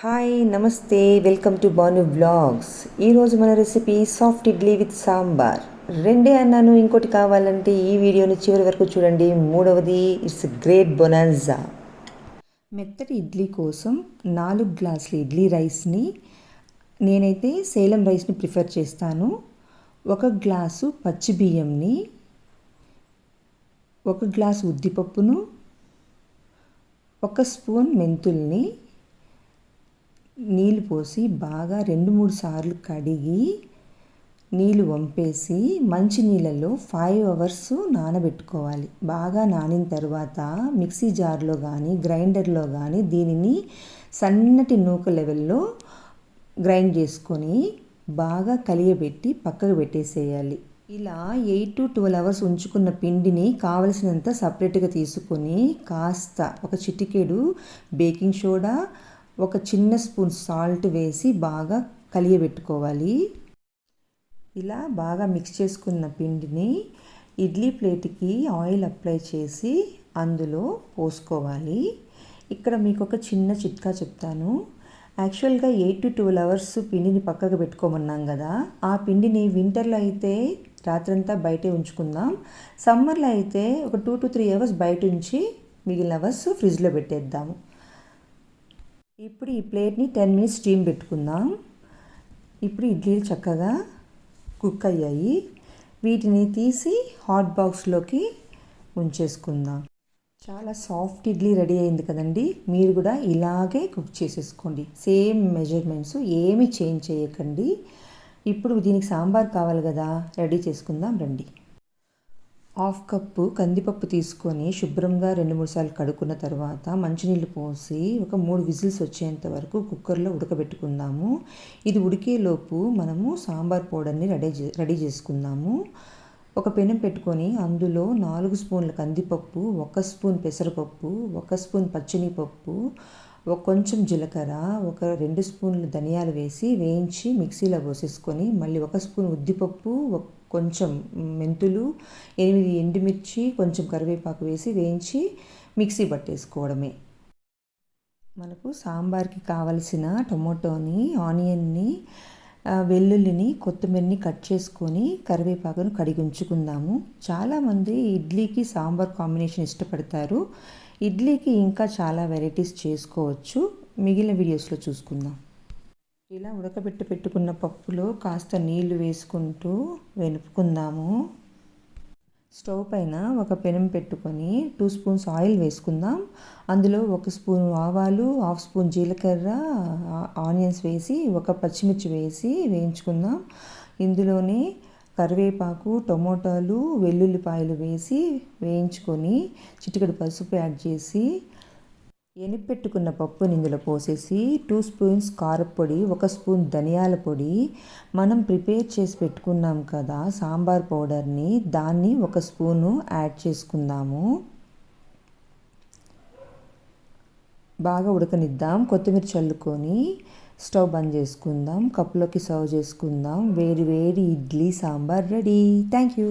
Hi నమస్తే, welcome to Banu vlogs. ఈరోజు మన recipe soft idli with sambar. రెండే అన్నాను, ఇంకోటి కావాలంటే ఈ వీడియోని చివరి వరకు చూడండి. మూడవది ఇట్స్ గ్రేట్ బొనాన్జా. మెత్తటి ఇడ్లీ కోసం 4 గ్లాసుల ఇడ్లీ రైస్ని, నేనైతే సేలం రైస్ని ప్రిఫర్ చేస్తాను. 1 గ్లాసు పచ్చి బియ్యంని, 1 గ్లాసు ఉద్దిపప్పును, 1 స్పూన్ మెంతుల్ని నీళ్ళు పోసి బాగా 2-3 సార్లు కడిగి నీళ్ళు వంపేసి మంచి నీళ్ళల్లో 5 అవర్స్ నానబెట్టుకోవాలి. బాగా నానిన తర్వాత మిక్సీ జార్లో కానీ గ్రైండర్లో కానీ దీనిని సన్నటి నూక లెవెల్లో గ్రైండ్ చేసుకొని బాగా కలియబెట్టి పక్కకు పెట్టేసేయాలి. ఇలా 8 to 12 అవర్స్ ఉంచుకున్న పిండిని కావలసినంత సపరేట్గా తీసుకొని కాస్త ఒక చిటికెడు బేకింగ్ సోడా, 1 చిన్న స్పూన్ సాల్ట్ వేసి బాగా కలియబెట్టుకోవాలి. ఇలా బాగా మిక్స్ చేసుకున్న పిండిని ఇడ్లీ ప్లేట్కి ఆయిల్ అప్లై చేసి అందులో పోసుకోవాలి. ఇక్కడ మీకు ఒక చిన్న చిట్కా చెప్తాను. యాక్చువల్గా 8 to 12 అవర్స్ పిండిని పక్కకు పెట్టుకోమన్నాం కదా, ఆ పిండిని వింటర్లో అయితే రాత్రంతా బయటే ఉంచుకుందాం. సమ్మర్లో అయితే ఒక 2 to 3 అవర్స్ బయట ఉంచి మిగిలిన అవర్స్ ఫ్రిడ్జ్లో పెట్టేద్దాము. ఇప్పుడు ఈ ప్లేట్ని 10 minutes స్టీమ్ పెట్టుకుందాం. ఇప్పుడు ఇడ్లీలు చక్కగా కుక్ అయ్యాయి. వీటిని తీసి హాట్ బాక్స్లోకి ఉంచేసుకుందాం. చాలా సాఫ్ట్ ఇడ్లీ రెడీ అయింది కదండి. మీరు కూడా ఇలాగే కుక్ చేసేసుకోండి. సేమ్ మెజర్మెంట్స్ ఏమీ చేంజ్ చేయకండి. ఇప్పుడు దీనికి సాంబార్ కావాలి కదా, రెడీ చేసుకుందాం రండి. 1/2 కప్పు కందిపప్పు తీసుకొని శుభ్రంగా 2-3 సార్లు కడుక్కున్న తర్వాత మంచినీళ్ళు పోసి ఒక 3 విజిల్స్ వచ్చేంత వరకు కుక్కర్లో ఉడకబెట్టుకుందాము. ఇది ఉడికేలోపు మనము సాంబార్ పౌడర్ని రెడీ చేసుకుందాము. ఒక పెనం పెట్టుకొని అందులో 4 స్పూన్ల కందిపప్పు, 1 స్పూన్ పెసరపప్పు, 1 స్పూన్ పచ్చినిపప్పు, కొంచెం జీలకర్ర, 2 స్పూన్లు ధనియాలు వేసి వేయించి మిక్సీలో పోసేసుకొని మళ్ళీ 1 స్పూన్ ఉద్దిపప్పు, కొంచెం మెంతులు, 8 ఎండుమిర్చి, కొంచెం కరివేపాకు వేసి వేయించి మిక్సీ పట్టేసుకోవడమే. మనకు సాంబార్కి కావలసిన టొమాటోని, ఆనియన్ని, వెల్లుల్లిని, కొత్తిమీరని కట్ చేసుకొని కరివేపాకును కడిగి ఉంచుకుందాము. చాలామంది ఇడ్లీకి సాంబార్ కాంబినేషన్ ఇష్టపడతారు. ఇడ్లీకి ఇంకా చాలా వెరైటీస్ చేసుకోవచ్చు. మిగిలిన వీడియోస్లో చూసుకుందాం. ఇలా పెట్టుకున్న పప్పులో కాస్త నీళ్లు వేసుకుంటూ వెనుపుకుందాము. స్టవ్ పైన ఒక పెనం పెట్టుకొని 2 స్పూన్స్ ఆయిల్ వేసుకుందాం. అందులో 1 స్పూన్ ఆవాలు, 1/2 స్పూన్ జీలకర్ర, ఆనియన్స్ వేసి 1 పచ్చిమిర్చి వేసి వేయించుకుందాం. ఇందులోనే కరివేపాకు, టొమాటోలు, వెల్లుల్లిపాయలు వేసి వేయించుకొని చిటికెడు పసుపు యాడ్ చేసి ఎనిపెట్టుకున్న పప్పుని ఇందులో పోసేసి 2 స్పూన్స్ కారపొడి, 1 స్పూన్ ధనియాల పొడి, మనం ప్రిపేర్ చేసి పెట్టుకున్నాం కదా సాంబార్ పౌడర్ని, దాన్ని 1 స్పూను యాడ్ చేసుకుందాము. బాగా ఉడకనిద్దాం. కొత్తిమీర చల్లుకొని స్టవ్ బంద్ చేసుకుందాం. కప్పులోకి సర్వ్ చేసుకుందాం. వేడి వేడి idli sambar ready. Thank you.